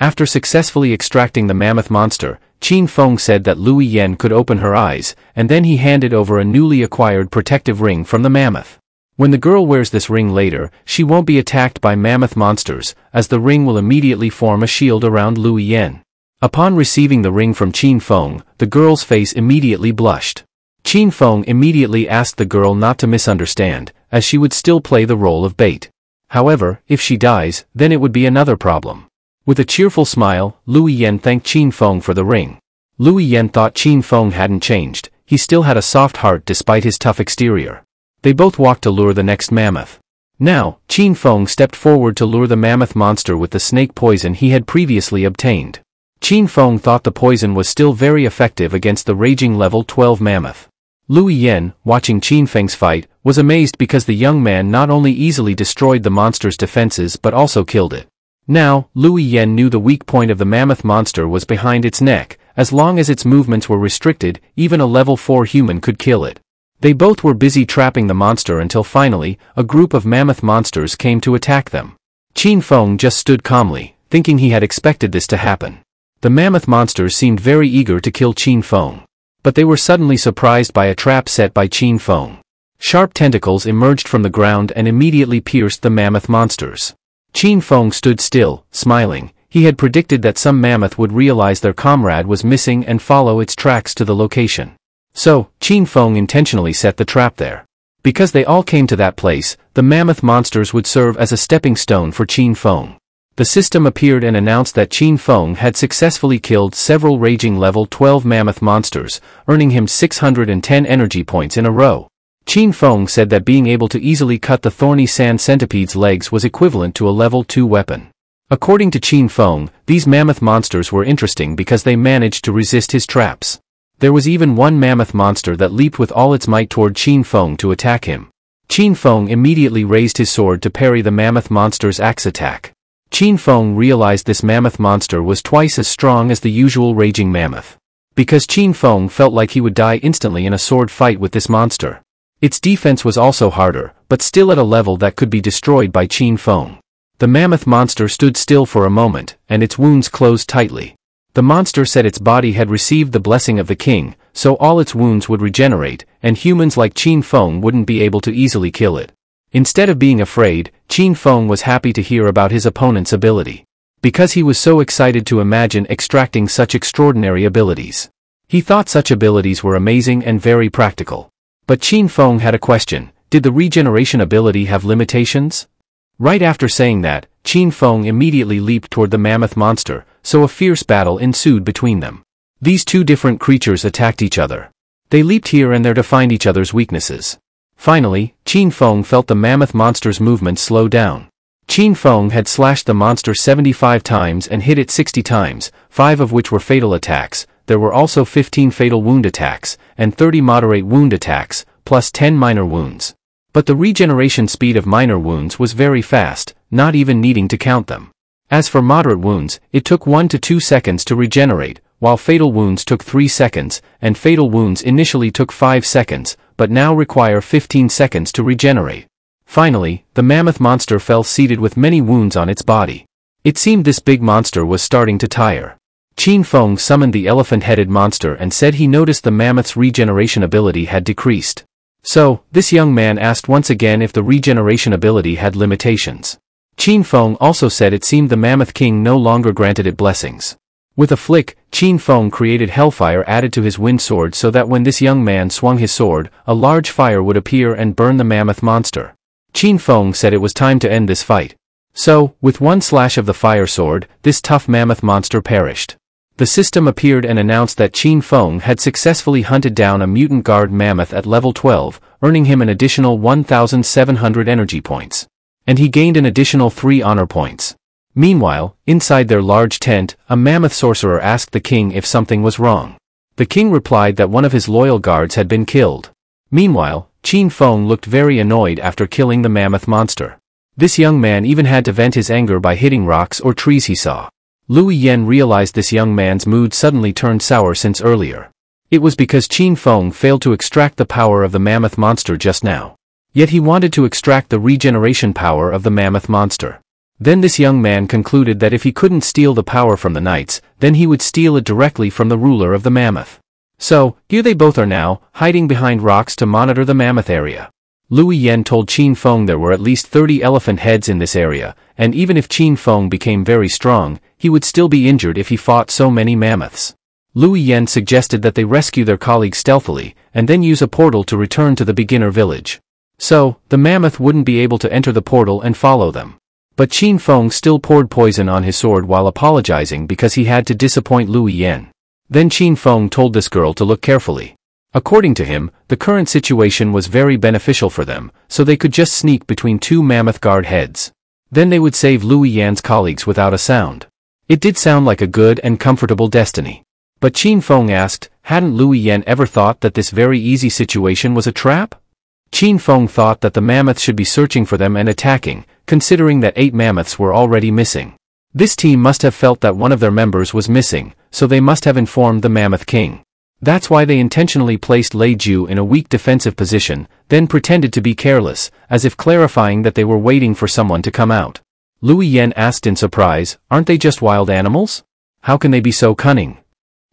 After successfully extracting the mammoth monster, Qin Feng said that Lui Yen could open her eyes, and then he handed over a newly acquired protective ring from the mammoth. When the girl wears this ring later, she won't be attacked by mammoth monsters, as the ring will immediately form a shield around Lui Yen. Upon receiving the ring from Qin Feng, the girl's face immediately blushed. Qin Feng immediately asked the girl not to misunderstand, as she would still play the role of bait. However, if she dies, then it would be another problem. With a cheerful smile, Lui Yen thanked Qin Feng for the ring. Lui Yen thought Qin Feng hadn't changed, he still had a soft heart despite his tough exterior. They both walked to lure the next mammoth. Now, Qin Feng stepped forward to lure the mammoth monster with the snake poison he had previously obtained. Qin Feng thought the poison was still very effective against the raging level 12 mammoth. Lui Yen, watching Qin Feng's fight, was amazed because the young man not only easily destroyed the monster's defenses but also killed it. Now, Lui Yen knew the weak point of the mammoth monster was behind its neck. As long as its movements were restricted, even a level 4 human could kill it. They both were busy trapping the monster until finally, a group of mammoth monsters came to attack them. Qin Feng just stood calmly, thinking he had expected this to happen. The mammoth monsters seemed very eager to kill Qin Feng. But they were suddenly surprised by a trap set by Qin Feng. Sharp tentacles emerged from the ground and immediately pierced the mammoth monsters. Qin Feng stood still, smiling. He had predicted that some mammoth would realize their comrade was missing and follow its tracks to the location. So, Qin Feng intentionally set the trap there. Because they all came to that place, the mammoth monsters would serve as a stepping stone for Qin Feng. The system appeared and announced that Qin Feng had successfully killed several raging level 12 mammoth monsters, earning him 610 energy points in a row. Qin Feng said that being able to easily cut the thorny sand centipede's legs was equivalent to a level 2 weapon. According to Qin Feng, these mammoth monsters were interesting because they managed to resist his traps. There was even one mammoth monster that leaped with all its might toward Qin Feng to attack him. Qin Feng immediately raised his sword to parry the mammoth monster's axe attack. Qin Feng realized this mammoth monster was twice as strong as the usual raging mammoth. Because Qin Feng felt like he would die instantly in a sword fight with this monster. Its defense was also harder, but still at a level that could be destroyed by Qin Feng. The mammoth monster stood still for a moment, and its wounds closed tightly. The monster said its body had received the blessing of the king, so all its wounds would regenerate, and humans like Qin Feng wouldn't be able to easily kill it. Instead of being afraid, Qin Feng was happy to hear about his opponent's ability. Because he was so excited to imagine extracting such extraordinary abilities. He thought such abilities were amazing and very practical. But Qin Feng had a question: did the regeneration ability have limitations? Right after saying that, Qin Feng immediately leaped toward the mammoth monster, so a fierce battle ensued between them. These two different creatures attacked each other. They leaped here and there to find each other's weaknesses. Finally, Qin Feng felt the mammoth monster's movement slow down. Qin Feng had slashed the monster 75 times and hit it 60 times, 5 of which were fatal attacks. There were also 15 fatal wound attacks, and 30 moderate wound attacks, plus 10 minor wounds. But the regeneration speed of minor wounds was very fast, not even needing to count them. As for moderate wounds, it took 1 to 2 seconds to regenerate, while fatal wounds took 3 seconds, and fatal wounds initially took 5 seconds, but now require 15 seconds to regenerate. Finally, the mammoth monster fell seated with many wounds on its body. It seemed this big monster was starting to tire. Qin Feng summoned the elephant-headed monster and said he noticed the mammoth's regeneration ability had decreased. So, this young man asked once again if the regeneration ability had limitations. Qin Feng also said it seemed the mammoth king no longer granted it blessings. With a flick, Qin Feng created hellfire added to his wind sword so that when this young man swung his sword, a large fire would appear and burn the mammoth monster. Qin Feng said it was time to end this fight. So, with one slash of the fire sword, this tough mammoth monster perished. The system appeared and announced that Qin Feng had successfully hunted down a mutant guard mammoth at level 12, earning him an additional 1,700 energy points. And he gained an additional 3 honor points. Meanwhile, inside their large tent, a mammoth sorcerer asked the king if something was wrong. The king replied that one of his loyal guards had been killed. Meanwhile, Qin Feng looked very annoyed after killing the mammoth monster. This young man even had to vent his anger by hitting rocks or trees he saw. Lui Yen realized this young man's mood suddenly turned sour since earlier. It was because Qin Feng failed to extract the power of the mammoth monster just now. Yet he wanted to extract the regeneration power of the mammoth monster. Then this young man concluded that if he couldn't steal the power from the knights, then he would steal it directly from the ruler of the mammoth. So, here they both are now, hiding behind rocks to monitor the mammoth area. Lui Yan told Qin Feng there were at least 30 elephant heads in this area, and even if Qin Feng became very strong, he would still be injured if he fought so many mammoths. Lui Yan suggested that they rescue their colleague stealthily, and then use a portal to return to the beginner village. So, the mammoth wouldn't be able to enter the portal and follow them. But Qin Feng still poured poison on his sword while apologizing because he had to disappoint Lui Yan. Then Qin Feng told this girl to look carefully. According to him, the current situation was very beneficial for them, so they could just sneak between two mammoth guard heads. Then they would save Lui Yan's colleagues without a sound. It did sound like a good and comfortable destiny. But Qin Feng asked, hadn't Lui Yan ever thought that this very easy situation was a trap? Qin Feng thought that the mammoth should be searching for them and attacking, considering that 8 mammoths were already missing. This team must have felt that one of their members was missing, so they must have informed the Mammoth King. That's why they intentionally placed Lei Ju in a weak defensive position, then pretended to be careless, as if clarifying that they were waiting for someone to come out. Lui Yan asked in surprise, aren't they just wild animals? How can they be so cunning?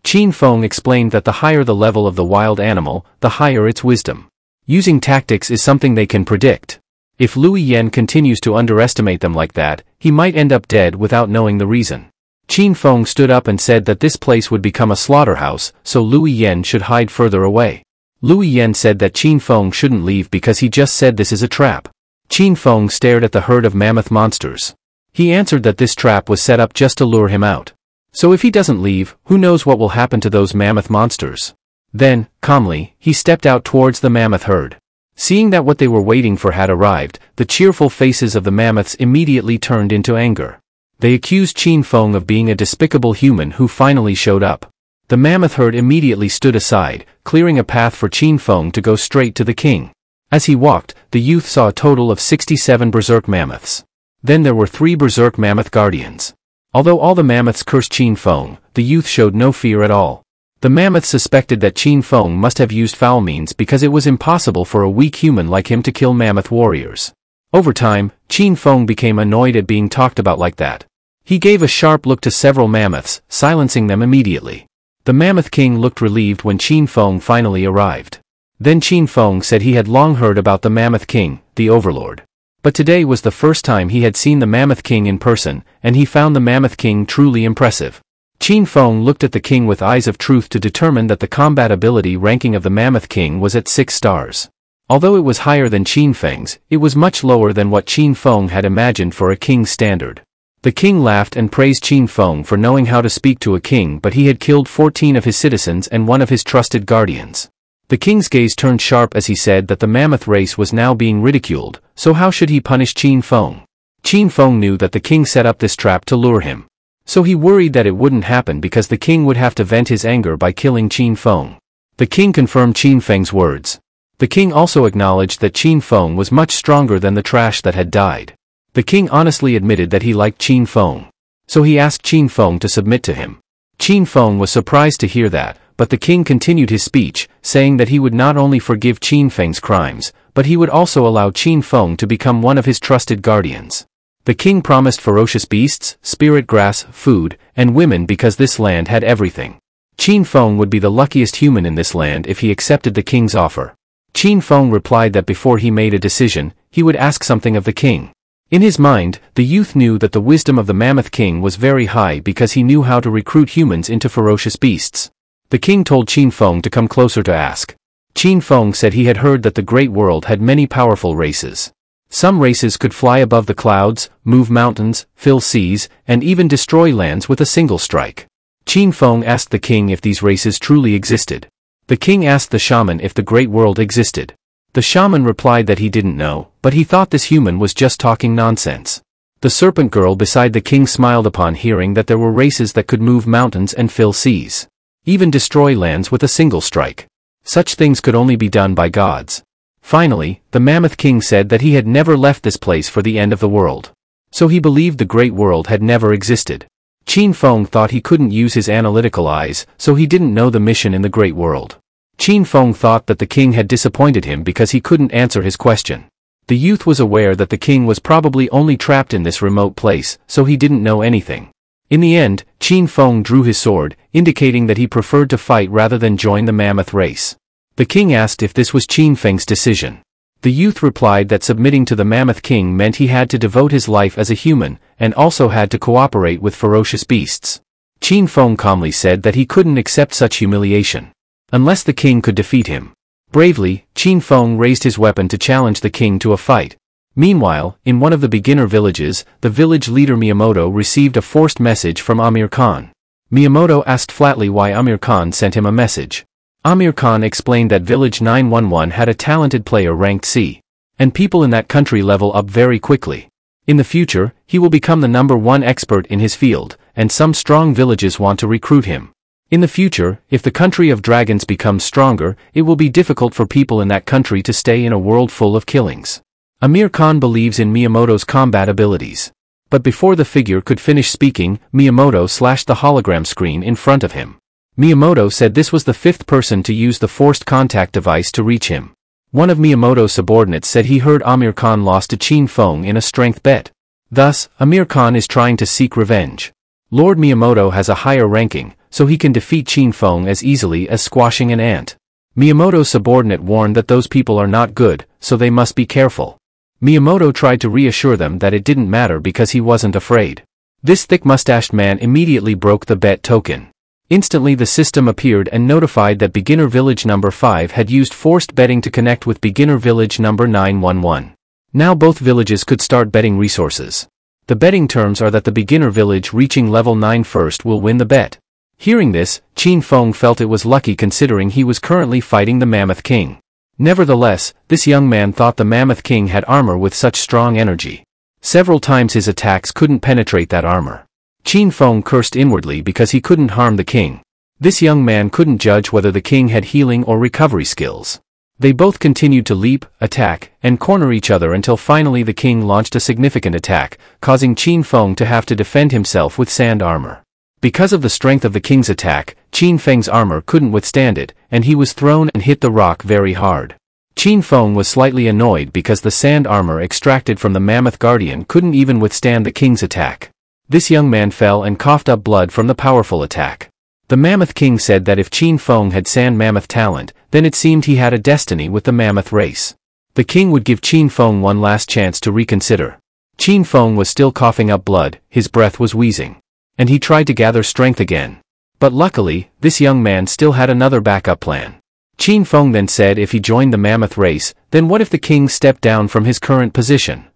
Qin Feng explained that the higher the level of the wild animal, the higher its wisdom. Using tactics is something they can predict. If Lui Yan continues to underestimate them like that, he might end up dead without knowing the reason. Qin Feng stood up and said that this place would become a slaughterhouse, so Lui Yan should hide further away. Lui Yan said that Qin Feng shouldn't leave because he just said this is a trap. Qin Feng stared at the herd of mammoth monsters. He answered that this trap was set up just to lure him out. So if he doesn't leave, who knows what will happen to those mammoth monsters? Then, calmly, he stepped out towards the mammoth herd. Seeing that what they were waiting for had arrived, the cheerful faces of the mammoths immediately turned into anger. They accused Qin Feng of being a despicable human who finally showed up. The mammoth herd immediately stood aside, clearing a path for Qin Feng to go straight to the king. As he walked, the youth saw a total of 67 berserk mammoths. Then there were 3 berserk mammoth guardians. Although all the mammoths cursed Qin Feng, the youth showed no fear at all. The mammoths suspected that Qin Feng must have used foul means because it was impossible for a weak human like him to kill mammoth warriors. Over time, Qin Feng became annoyed at being talked about like that. He gave a sharp look to several mammoths, silencing them immediately. The Mammoth King looked relieved when Qin Feng finally arrived. Then Qin Feng said he had long heard about the Mammoth King, the Overlord. But today was the first time he had seen the Mammoth King in person, and he found the Mammoth King truly impressive. Qin Feng looked at the king with eyes of truth to determine that the combat ability ranking of the Mammoth King was at 6 stars. Although it was higher than Qin Feng's, it was much lower than what Qin Feng had imagined for a king's standard. The king laughed and praised Qin Feng for knowing how to speak to a king, but he had killed 14 of his citizens and one of his trusted guardians. The king's gaze turned sharp as he said that the mammoth race was now being ridiculed, so how should he punish Qin Feng? Qin Feng knew that the king set up this trap to lure him. So he worried that it wouldn't happen because the king would have to vent his anger by killing Qin Feng. The king confirmed Qin Feng's words. The king also acknowledged that Qin Feng was much stronger than the trash that had died. The king honestly admitted that he liked Qin Feng. So he asked Qin Feng to submit to him. Qin Feng was surprised to hear that, but the king continued his speech, saying that he would not only forgive Qin Feng's crimes, but he would also allow Qin Feng to become one of his trusted guardians. The king promised ferocious beasts, spirit grass, food, and women because this land had everything. Qin Feng would be the luckiest human in this land if he accepted the king's offer. Qin Feng replied that before he made a decision, he would ask something of the king. In his mind, the youth knew that the wisdom of the Mammoth King was very high because he knew how to recruit humans into ferocious beasts. The king told Qin Feng to come closer to ask. Qin Feng said he had heard that the Great World had many powerful races. Some races could fly above the clouds, move mountains, fill seas, and even destroy lands with a single strike. Qin Feng asked the king if these races truly existed. The king asked the shaman if the Great World existed. The shaman replied that he didn't know, but he thought this human was just talking nonsense. The serpent girl beside the king smiled upon hearing that there were races that could move mountains and fill seas. Even destroy lands with a single strike. Such things could only be done by gods. Finally, the Mammoth King said that he had never left this place for the end of the world. So he believed the Great World had never existed. Qin Feng thought he couldn't use his analytical eyes, so he didn't know the mission in the Great World. Qin Feng thought that the king had disappointed him because he couldn't answer his question. The youth was aware that the king was probably only trapped in this remote place, so he didn't know anything. In the end, Qin Feng drew his sword, indicating that he preferred to fight rather than join the mammoth race. The king asked if this was Qin Feng's decision. The youth replied that submitting to the mammoth king meant he had to devote his life as a human, and also had to cooperate with ferocious beasts. Qin Feng calmly said that he couldn't accept such humiliation unless the king could defeat him. Bravely, Qin Feng raised his weapon to challenge the king to a fight. Meanwhile, in one of the beginner villages, the village leader Miyamoto received a forced message from Amir Khan. Miyamoto asked flatly why Amir Khan sent him a message. Amir Khan explained that Village 911 had a talented player ranked C, and people in that country level up very quickly. In the future, he will become the #1 expert in his field, and some strong villages want to recruit him. In the future, if the country of dragons becomes stronger, it will be difficult for people in that country to stay in a world full of killings. Amir Khan believes in Miyamoto's combat abilities. But before the figure could finish speaking, Miyamoto slashed the hologram screen in front of him. Miyamoto said this was the 5th person to use the forced contact device to reach him. One of Miyamoto's subordinates said he heard Amir Khan lost to Qin Feng in a strength bet. Thus, Amir Khan is trying to seek revenge. Lord Miyamoto has a higher ranking, so he can defeat Qin Feng as easily as squashing an ant. Miyamoto's subordinate warned that those people are not good, so they must be careful. Miyamoto tried to reassure them that it didn't matter because he wasn't afraid. This thick-mustached man immediately broke the bet token. Instantly the system appeared and notified that beginner village number 5 had used forced betting to connect with beginner village number 911. Now both villages could start betting resources. The betting terms are that the beginner village reaching level 9 first will win the bet. Hearing this, Qin Feng felt it was lucky considering he was currently fighting the Mammoth King. Nevertheless, this young man thought the Mammoth King had armor with such strong energy. Several times his attacks couldn't penetrate that armor. Qin Feng cursed inwardly because he couldn't harm the king. This young man couldn't judge whether the king had healing or recovery skills. They both continued to leap, attack, and corner each other until finally the king launched a significant attack, causing Qin Feng to have to defend himself with sand armor. Because of the strength of the king's attack, Qin Feng's armor couldn't withstand it, and he was thrown and hit the rock very hard. Qin Feng was slightly annoyed because the sand armor extracted from the Mammoth Guardian couldn't even withstand the king's attack. This young man fell and coughed up blood from the powerful attack. The Mammoth King said that if Qin Feng had sand mammoth talent, then it seemed he had a destiny with the mammoth race. The king would give Qin Feng one last chance to reconsider. Qin Feng was still coughing up blood, his breath was wheezing. And he tried to gather strength again. But luckily, this young man still had another backup plan. Qin Feng then said if he joined the mammoth race, then what if the king stepped down from his current position?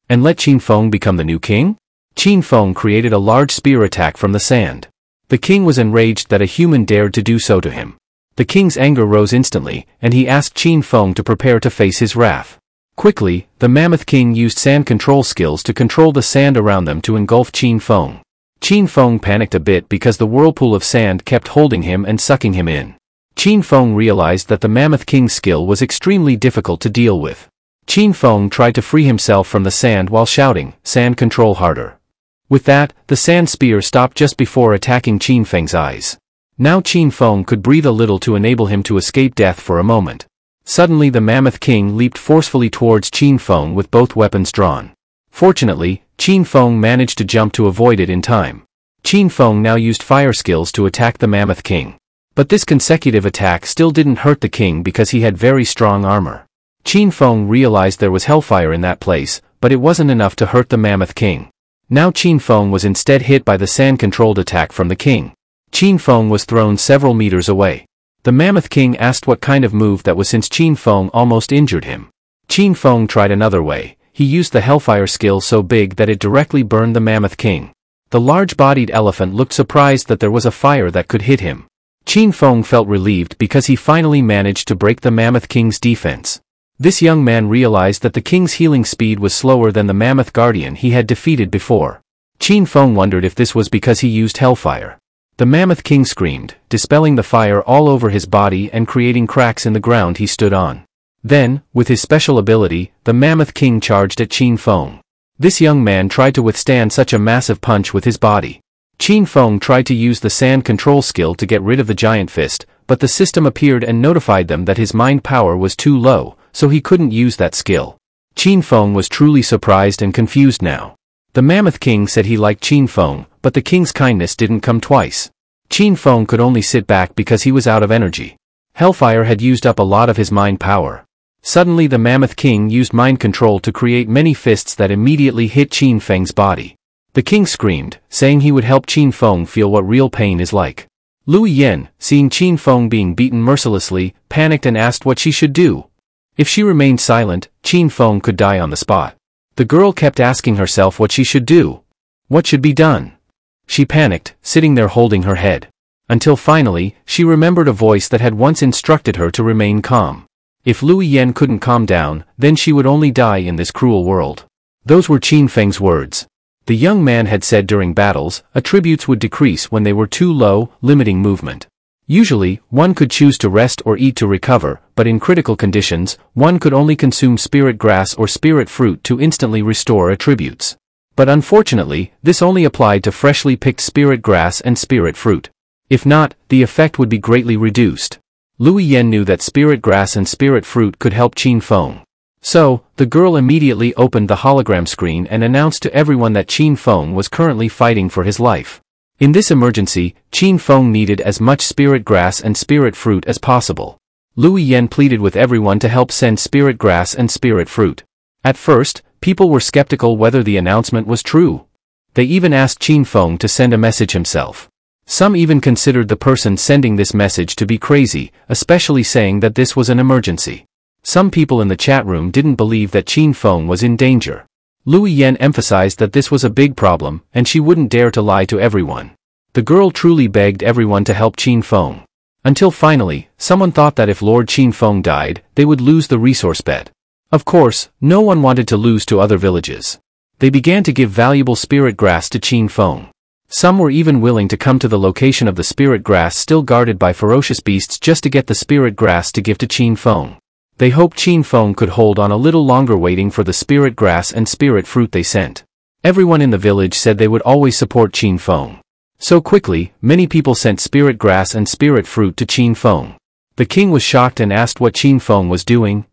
And let Qin Feng become the new king? Qin Feng created a large spear attack from the sand. The king was enraged that a human dared to do so to him. The king's anger rose instantly, and he asked Qin Feng to prepare to face his wrath. Quickly, the Mammoth King used sand control skills to control the sand around them to engulf Qin Feng. Qin Feng panicked a bit because the whirlpool of sand kept holding him and sucking him in. Qin Feng realized that the Mammoth King's skill was extremely difficult to deal with. Qin Feng tried to free himself from the sand while shouting, "Sand control harder." With that, the sand spear stopped just before attacking Qin Feng's eyes. Now Qin Feng could breathe a little to enable him to escape death for a moment. Suddenly the Mammoth King leaped forcefully towards Qin Feng with both weapons drawn. Fortunately, Qin Feng managed to jump to avoid it in time. Qin Feng now used fire skills to attack the Mammoth King. But this consecutive attack still didn't hurt the king because he had very strong armor. Qin Feng realized there was hellfire in that place, but it wasn't enough to hurt the Mammoth King. Now Qin Feng was instead hit by the sand-controlled attack from the king. Qin Feng was thrown several meters away. The Mammoth King asked what kind of move that was since Qin Feng almost injured him. Qin Feng tried another way. He used the hellfire skill so big that it directly burned the Mammoth King. The large-bodied elephant looked surprised that there was a fire that could hit him. Qin Feng felt relieved because he finally managed to break the Mammoth King's defense. This young man realized that the king's healing speed was slower than the Mammoth Guardian he had defeated before. Qin Feng wondered if this was because he used hellfire. The Mammoth King screamed, dispelling the fire all over his body and creating cracks in the ground he stood on. Then, with his special ability, the Mammoth King charged at Qin Feng. This young man tried to withstand such a massive punch with his body. Qin Feng tried to use the sand control skill to get rid of the giant fist, but the system appeared and notified them that his mind power was too low, so he couldn't use that skill. Qin Feng was truly surprised and confused now. The Mammoth King said he liked Qin Feng, but the king's kindness didn't come twice. Qin Feng could only sit back because he was out of energy. Hellfire had used up a lot of his mind power. Suddenly the Mammoth King used mind control to create many fists that immediately hit Qin Feng's body. The king screamed, saying he would help Qin Feng feel what real pain is like. Lui Yan, seeing Qin Feng being beaten mercilessly, panicked and asked what she should do. If she remained silent, Qin Feng could die on the spot. The girl kept asking herself what she should do. What should be done? She panicked, sitting there holding her head. Until finally, she remembered a voice that had once instructed her to remain calm. If Lui Yan couldn't calm down, then she would only die in this cruel world. Those were Qin Feng's words. The young man had said during battles, attributes would decrease when they were too low, limiting movement. Usually, one could choose to rest or eat to recover, but in critical conditions, one could only consume spirit grass or spirit fruit to instantly restore attributes. But unfortunately, this only applied to freshly picked spirit grass and spirit fruit. If not, the effect would be greatly reduced. Lui Yan knew that spirit grass and spirit fruit could help Qin Feng. So, the girl immediately opened the hologram screen and announced to everyone that Qin Feng was currently fighting for his life. In this emergency, Qin Feng needed as much spirit grass and spirit fruit as possible. Lui Yan pleaded with everyone to help send spirit grass and spirit fruit. At first, people were skeptical whether the announcement was true. They even asked Qin Feng to send a message himself. Some even considered the person sending this message to be crazy, especially saying that this was an emergency. Some people in the chat room didn't believe that Qin Feng was in danger. Lui Yan emphasized that this was a big problem, and she wouldn't dare to lie to everyone. The girl truly begged everyone to help Qin Feng. Until finally, someone thought that if Lord Qin Feng died, they would lose the resource bet. Of course, no one wanted to lose to other villages. They began to give valuable spirit grass to Qin Feng. Some were even willing to come to the location of the spirit grass still guarded by ferocious beasts just to get the spirit grass to give to Qin Feng. They hoped Qin Feng could hold on a little longer waiting for the spirit grass and spirit fruit they sent. Everyone in the village said they would always support Qin Feng. So quickly, many people sent spirit grass and spirit fruit to Qin Feng. The king was shocked and asked what Qin Feng was doing.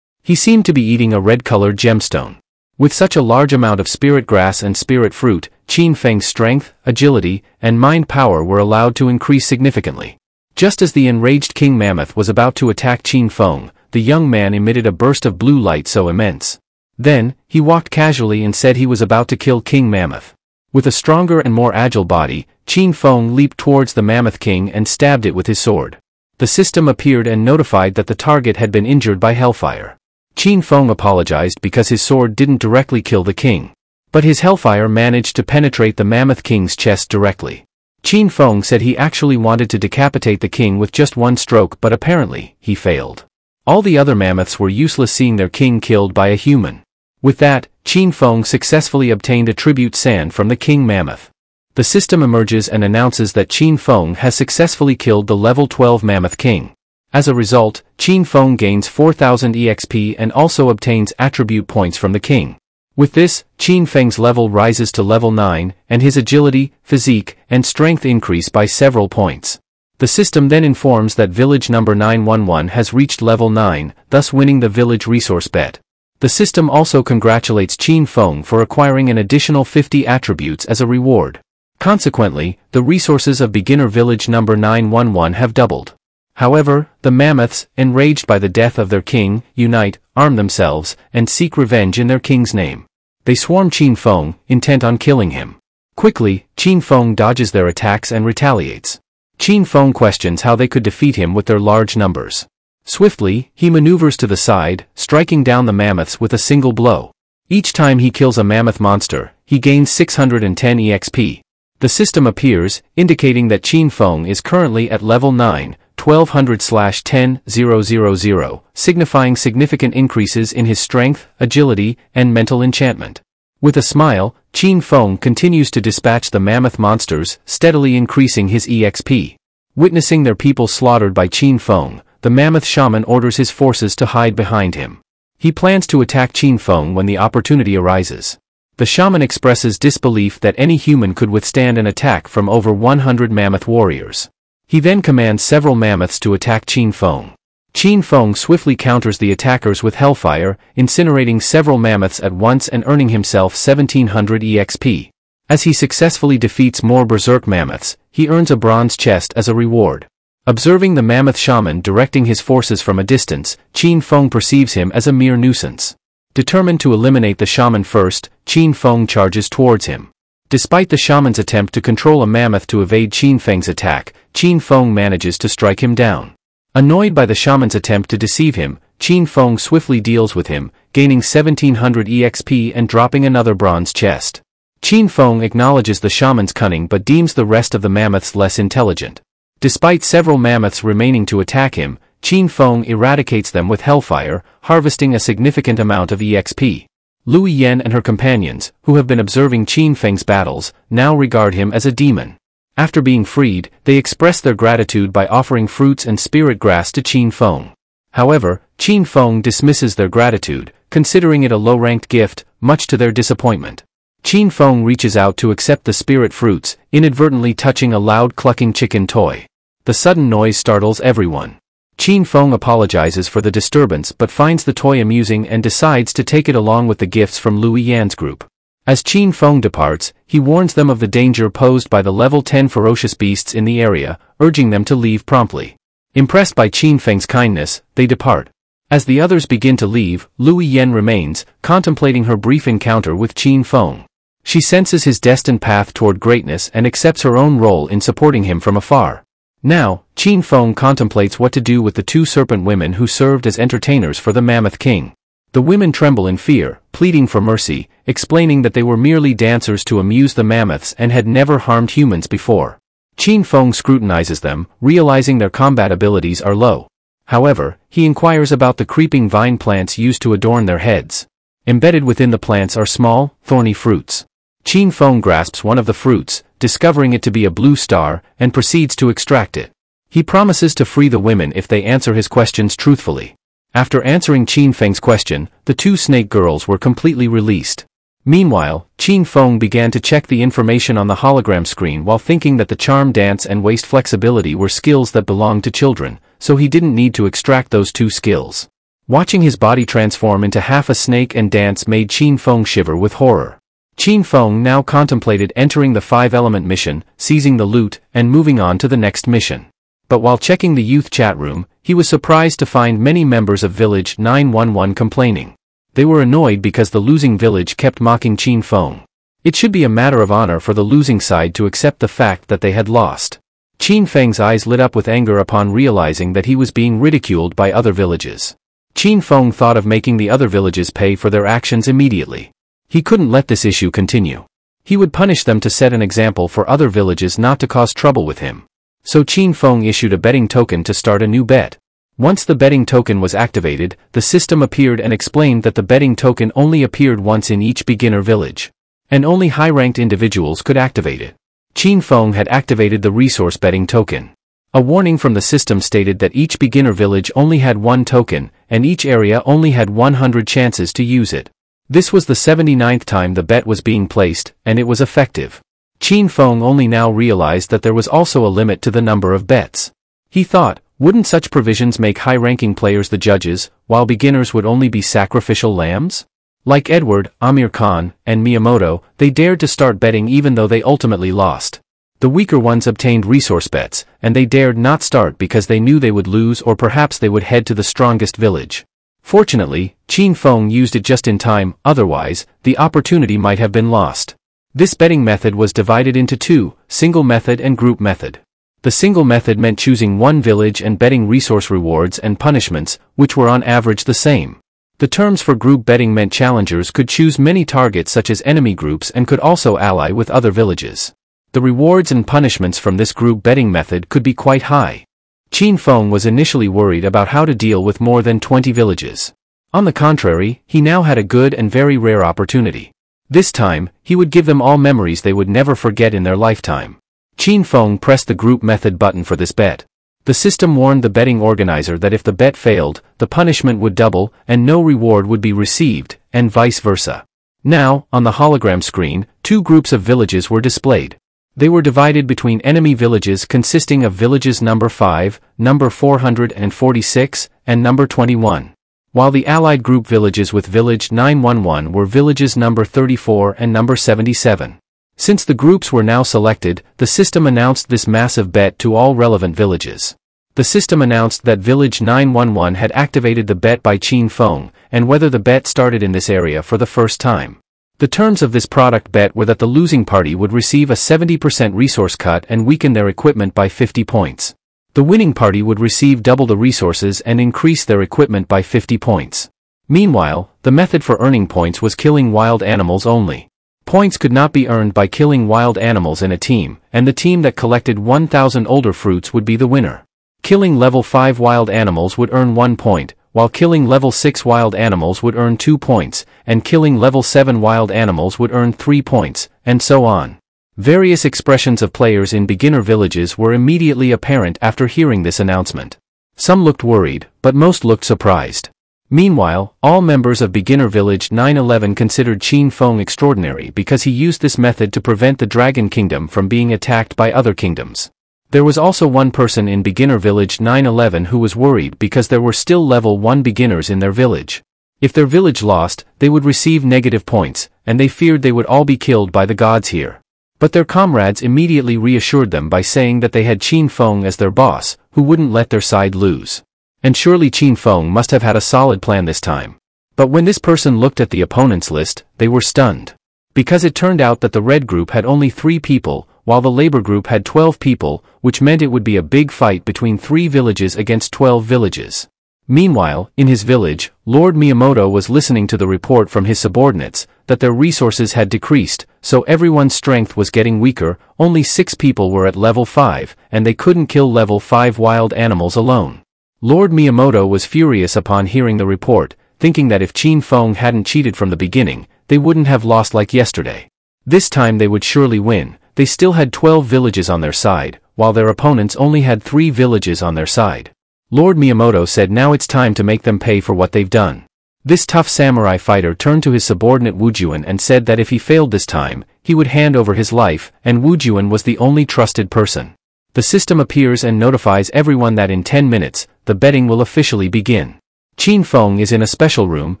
He seemed to be eating a red-colored gemstone. With such a large amount of spirit grass and spirit fruit, Qin Feng's strength, agility, and mind power were allowed to increase significantly. Just as the enraged King Mammoth was about to attack Qin Feng, the young man emitted a burst of blue light so immense. Then, he walked casually and said he was about to kill King Mammoth. With a stronger and more agile body, Qin Feng leaped towards the Mammoth King and stabbed it with his sword. The system appeared and notified that the target had been injured by hellfire. Qin Feng apologized because his sword didn't directly kill the king. But his hellfire managed to penetrate the Mammoth King's chest directly. Qin Feng said he actually wanted to decapitate the king with just one stroke, but apparently, he failed. All the other mammoths were useless seeing their king killed by a human. With that, Qin Feng successfully obtained a tribute sand from the King Mammoth. The system emerges and announces that Qin Feng has successfully killed the level 12 Mammoth King. As a result, Qin Feng gains 4,000 EXP and also obtains attribute points from the king. With this, Qin Feng's level rises to level 9, and his agility, physique, and strength increase by several points. The system then informs that village number 911 has reached level 9, thus winning the village resource bet. The system also congratulates Qin Feng for acquiring an additional 50 attributes as a reward. Consequently, the resources of beginner village number 911 have doubled. However, the mammoths, enraged by the death of their king, unite, arm themselves, and seek revenge in their king's name. They swarm Qin Feng, intent on killing him. Quickly, Qin Feng dodges their attacks and retaliates. Qin Feng questions how they could defeat him with their large numbers. Swiftly, he maneuvers to the side, striking down the mammoths with a single blow. Each time he kills a mammoth monster, he gains 610 EXP. The system appears, indicating that Qin Feng is currently at level 9, 1200/10,000, signifying significant increases in his strength, agility, and mental enchantment. With a smile, Qin Feng continues to dispatch the mammoth monsters, steadily increasing his EXP. Witnessing their people slaughtered by Qin Feng, the mammoth shaman orders his forces to hide behind him. He plans to attack Qin Feng when the opportunity arises. The shaman expresses disbelief that any human could withstand an attack from over 100 mammoth warriors. He then commands several mammoths to attack Qin Feng. Qin Feng swiftly counters the attackers with hellfire, incinerating several mammoths at once and earning himself 1700 EXP. As he successfully defeats more berserk mammoths, he earns a bronze chest as a reward. Observing the mammoth shaman directing his forces from a distance, Qin Feng perceives him as a mere nuisance. Determined to eliminate the shaman first, Qin Feng charges towards him. Despite the shaman's attempt to control a mammoth to evade Qin Feng's attack, Qin Feng manages to strike him down. Annoyed by the shaman's attempt to deceive him, Qin Feng swiftly deals with him, gaining 1700 EXP and dropping another bronze chest. Qin Feng acknowledges the shaman's cunning but deems the rest of the mammoths less intelligent. Despite several mammoths remaining to attack him, Qin Feng eradicates them with hellfire, harvesting a significant amount of EXP. Lui Yan and her companions, who have been observing Qin Feng's battles, now regard him as a demon. After being freed, they express their gratitude by offering fruits and spirit grass to Qin Feng. However, Qin Feng dismisses their gratitude, considering it a low-ranked gift, much to their disappointment. Qin Feng reaches out to accept the spirit fruits, inadvertently touching a loud clucking chicken toy. The sudden noise startles everyone. Qin Feng apologizes for the disturbance but finds the toy amusing and decides to take it along with the gifts from Lui Yan's group. As Qin Feng departs, he warns them of the danger posed by the level 10 ferocious beasts in the area, urging them to leave promptly. Impressed by Qin Feng's kindness, they depart. As the others begin to leave, Lui Yan remains, contemplating her brief encounter with Qin Feng. She senses his destined path toward greatness and accepts her own role in supporting him from afar. Now, Qin Feng contemplates what to do with the two serpent women who served as entertainers for the Mammoth King. The women tremble in fear, pleading for mercy, explaining that they were merely dancers to amuse the mammoths and had never harmed humans before. Qin Feng scrutinizes them, realizing their combat abilities are low. However, he inquires about the creeping vine plants used to adorn their heads. Embedded within the plants are small, thorny fruits. Qin Feng grasps one of the fruits, discovering it to be a blue star, and proceeds to extract it. He promises to free the women if they answer his questions truthfully. After answering Qin Feng's question, the two snake girls were completely released. Meanwhile, Qin Feng began to check the information on the hologram screen while thinking that the charm dance and waist flexibility were skills that belonged to children, so he didn't need to extract those two skills. Watching his body transform into half a snake and dance made Qin Feng shiver with horror. Qin Feng now contemplated entering the 5-element mission, seizing the loot, and moving on to the next mission. But while checking the youth chat room, he was surprised to find many members of Village 911 complaining. They were annoyed because the losing village kept mocking Qin Feng. It should be a matter of honor for the losing side to accept the fact that they had lost. Qin Feng's eyes lit up with anger upon realizing that he was being ridiculed by other villages. Qin Feng thought of making the other villages pay for their actions immediately. He couldn't let this issue continue. He would punish them to set an example for other villages not to cause trouble with him. So Qin Feng issued a betting token to start a new bet. Once the betting token was activated, the system appeared and explained that the betting token only appeared once in each beginner village. And only high-ranked individuals could activate it. Qin Feng had activated the resource betting token. A warning from the system stated that each beginner village only had one token, and each area only had 100 chances to use it. This was the 79th time the bet was being placed, and it was effective. Qin Feng only now realized that there was also a limit to the number of bets. He thought, wouldn't such provisions make high-ranking players the judges, while beginners would only be sacrificial lambs? Like Edward, Amir Khan, and Miyamoto, they dared to start betting even though they ultimately lost. The weaker ones obtained resource bets, and they dared not start because they knew they would lose or perhaps they would head to the strongest village. Fortunately, Qin Feng used it just in time, otherwise, the opportunity might have been lost. This betting method was divided into two, single method and group method. The single method meant choosing one village and betting resource rewards and punishments, which were on average the same. The terms for group betting meant challengers could choose many targets such as enemy groups and could also ally with other villages. The rewards and punishments from this group betting method could be quite high. Qin Feng was initially worried about how to deal with more than 20 villages. On the contrary, he now had a good and very rare opportunity. This time, he would give them all memories they would never forget in their lifetime. Qin Feng pressed the group method button for this bet. The system warned the betting organizer that if the bet failed, the punishment would double and no reward would be received, and vice versa. Now, on the hologram screen, two groups of villages were displayed. They were divided between enemy villages consisting of villages number 5, number 446, and number 21. While the allied group villages with village 911 were villages number 34 and number 77. Since the groups were now selected, the system announced this massive bet to all relevant villages. The system announced that village 911 had activated the bet by Qin Feng, and whether the bet started in this area for the first time. The terms of this product bet were that the losing party would receive a 70% resource cut and weaken their equipment by 50 points. The winning party would receive double the resources and increase their equipment by 50 points. Meanwhile, the method for earning points was killing wild animals only. Points could not be earned by killing wild animals in a team, and the team that collected 1,000 older fruits would be the winner. Killing level 5 wild animals would earn 1 point, while killing level 6 wild animals would earn 2 points, and killing level 7 wild animals would earn 3 points, and so on. Various expressions of players in beginner villages were immediately apparent after hearing this announcement. Some looked worried, but most looked surprised. Meanwhile, all members of beginner village 911 considered Qin Feng extraordinary because he used this method to prevent the Dragon Kingdom from being attacked by other kingdoms. There was also one person in beginner village 911 who was worried because there were still level 1 beginners in their village. If their village lost, they would receive negative points, and they feared they would all be killed by the gods here. But their comrades immediately reassured them by saying that they had Qin Feng as their boss, who wouldn't let their side lose. And surely Qin Feng must have had a solid plan this time. But when this person looked at the opponents list, they were stunned. Because it turned out that the red group had only 3 people, while the labor group had 12 people, which meant it would be a big fight between 3 villages against 12 villages. Meanwhile, in his village, Lord Miyamoto was listening to the report from his subordinates, that their resources had decreased, so everyone's strength was getting weaker. Only 6 people were at level 5, and they couldn't kill level 5 wild animals alone. Lord Miyamoto was furious upon hearing the report, thinking that if Qin Feng hadn't cheated from the beginning, they wouldn't have lost like yesterday. This time they would surely win. They still had 12 villages on their side, while their opponents only had 3 villages on their side. Lord Miyamoto said now it's time to make them pay for what they've done. This tough samurai fighter turned to his subordinate Wu Juan and said that if he failed this time, he would hand over his life, and Wu Juan was the only trusted person. The system appears and notifies everyone that in 10 minutes, the betting will officially begin. Qin Feng is in a special room,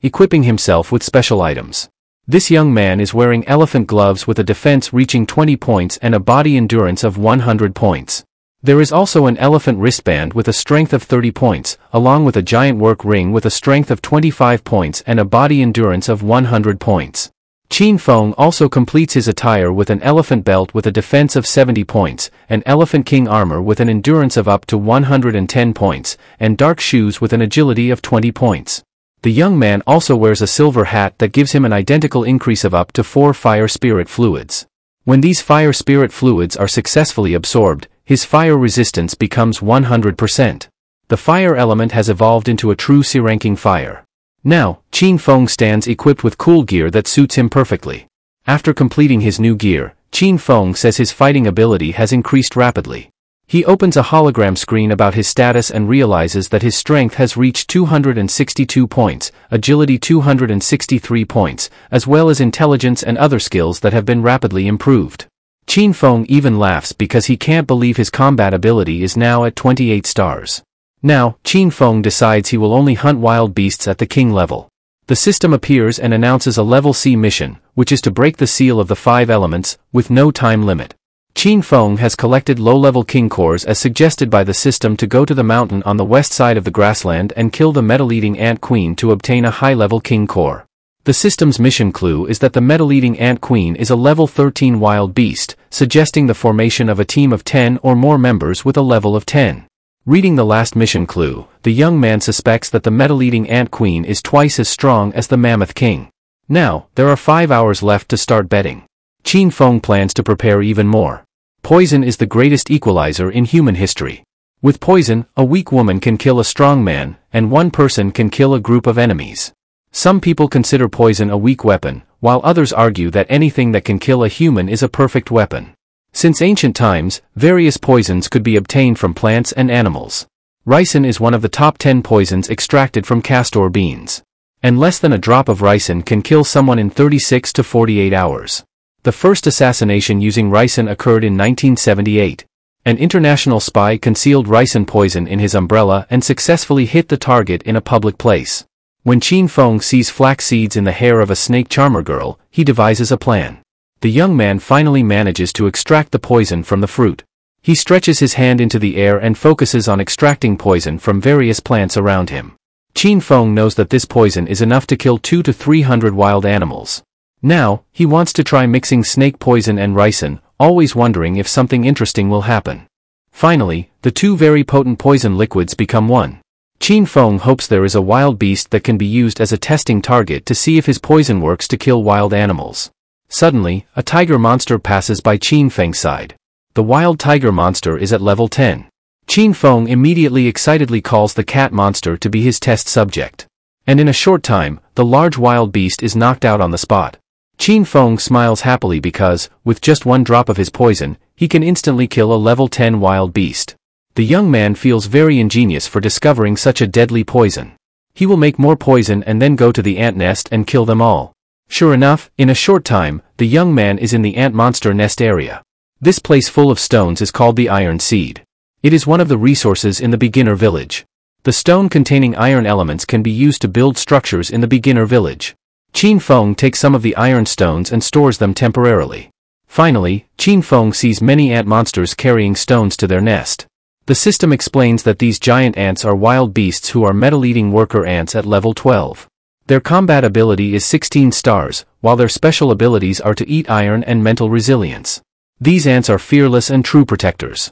equipping himself with special items. This young man is wearing elephant gloves with a defense reaching 20 points and a body endurance of 100 points. There is also an elephant wristband with a strength of 30 points, along with a giant work ring with a strength of 25 points and a body endurance of 100 points. Qin Feng also completes his attire with an elephant belt with a defense of 70 points, an elephant king armor with an endurance of up to 110 points, and dark shoes with an agility of 20 points. The young man also wears a silver hat that gives him an identical increase of up to 4 fire spirit fluids. When these fire spirit fluids are successfully absorbed, his fire resistance becomes 100%. The fire element has evolved into a true C-ranking fire. Now, Qin Feng stands equipped with cool gear that suits him perfectly. After completing his new gear, Qin Feng says his fighting ability has increased rapidly. He opens a hologram screen about his status and realizes that his strength has reached 262 points, agility 263 points, as well as intelligence and other skills that have been rapidly improved. Qin Feng even laughs because he can't believe his combat ability is now at 28 stars. Now, Qin Feng decides he will only hunt wild beasts at the king level. The system appears and announces a level C mission, which is to break the seal of the 5 elements, with no time limit. Qin Feng has collected low-level king cores as suggested by the system to go to the mountain on the west side of the grassland and kill the metal-eating ant queen to obtain a high-level king core. The system's mission clue is that the metal-eating ant queen is a level 13 wild beast, suggesting the formation of a team of 10 or more members with a level of 10. Reading the last mission clue, the young man suspects that the metal-eating ant queen is twice as strong as the mammoth king. Now, there are 5 hours left to start betting. Qin Feng plans to prepare even more. Poison is the greatest equalizer in human history. With poison, a weak woman can kill a strong man, and one person can kill a group of enemies. Some people consider poison a weak weapon, while others argue that anything that can kill a human is a perfect weapon. Since ancient times, various poisons could be obtained from plants and animals. Ricin is one of the top 10 poisons extracted from castor beans. And less than a drop of ricin can kill someone in 36 to 48 hours. The first assassination using ricin occurred in 1978. An international spy concealed ricin poison in his umbrella and successfully hit the target in a public place. When Qin Feng sees flax seeds in the hair of a snake charmer girl, he devises a plan. The young man finally manages to extract the poison from the fruit. He stretches his hand into the air and focuses on extracting poison from various plants around him. Qin Feng knows that this poison is enough to kill 200 to 300 wild animals. Now, he wants to try mixing snake poison and ricin, always wondering if something interesting will happen. Finally, the two very potent poison liquids become one. Qin Feng hopes there is a wild beast that can be used as a testing target to see if his poison works to kill wild animals. Suddenly, a tiger monster passes by Qin Feng's side. The wild tiger monster is at level 10. Qin Feng immediately excitedly calls the cat monster to be his test subject. And in a short time, the large wild beast is knocked out on the spot. Qin Feng smiles happily because, with just one drop of his poison, he can instantly kill a level 10 wild beast. The young man feels very ingenious for discovering such a deadly poison. He will make more poison and then go to the ant nest and kill them all. Sure enough, in a short time, the young man is in the ant monster nest area. This place full of stones is called the Iron Seed. It is one of the resources in the beginner village. The stone containing iron elements can be used to build structures in the beginner village. Qin Feng takes some of the iron stones and stores them temporarily. Finally, Qin Feng sees many ant monsters carrying stones to their nest. The system explains that these giant ants are wild beasts who are metal-eating worker ants at level 12. Their combat ability is 16 stars, while their special abilities are to eat iron and mental resilience. These ants are fearless and true protectors.